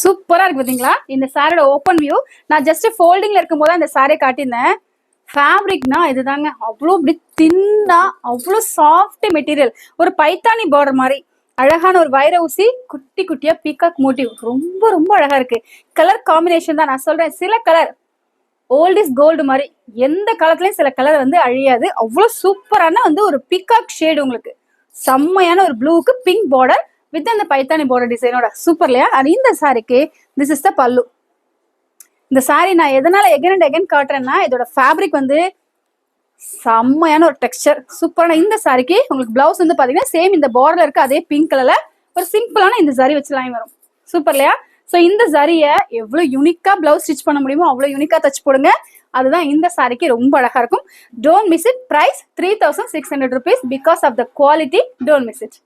சூப்பரா இருக்கு பாத்தீங்களா? இந்த சாரியோட ஓப்பன் வியூ. நான் ஜஸ்ட் ஃபோல்டிங்ல இருக்கும் போது இந்த சாரியை காட்டியிருந்தேன். ஃபேப்ரிக்னா இதுதாங்க. அவ்வளோ அப்படி தின்னா, அவ்வளோ சாஃப்ட் மெட்டீரியல். ஒரு பைத்தானி பார்டர் மாதிரி அழகான ஒரு வைர ஊசி, குட்டி குட்டியா பீகாக் மோட்டிவ். ரொம்ப ரொம்ப அழகா இருக்கு. கலர் காம்பினேஷன் தான் நான் சொல்றேன். சில கலர் ஓல்ட் இஸ் கோல்டு மாதிரி எந்த காலத்துலயும் சில கலர் வந்து அழியாது. அவ்வளோ சூப்பரான வந்து ஒரு பீகாக் ஷேடு. உங்களுக்கு செம்மையான ஒரு ப்ளூக்கு பிங்க் பார்டர் வித் அந்த பைத்தானி பார்டர் டிசைனோட சூப்பர் இல்லையா? அது இந்த சாரிக்கு திஸ் இஸ் த பல்லு. இந்த சாரி நான் எதனால எகன் அண்ட் எகன் காட்டுறேன்னா, இதோட ஃபேப்ரிக் வந்து செம்மையான ஒரு டெக்ஸ்டர் சூப்பரான. இந்த சாரிக்கு உங்களுக்கு பிளவுஸ் வந்து பாத்தீங்கன்னா சேம் இந்த பார்டர்ல இருக்கு அதே பிங்க் கலர்ல ஒரு சிம்பிளான இந்த சாரி வச்சு லைன் வரும். சூப்பர் இல்லையா? ஸோ இந்த சாரியை எவ்வளவு யூனிக்கா பிளவுஸ் ஸ்டிச் பண்ண முடியுமோ அவ்வளவு யூனிக்கா தச்சு போடுங்க. அதுதான் இந்த சாரிக்கு ரொம்ப அழகா இருக்கும். Don't miss it. Price 3600 rupees. Because of the quality, don't miss it.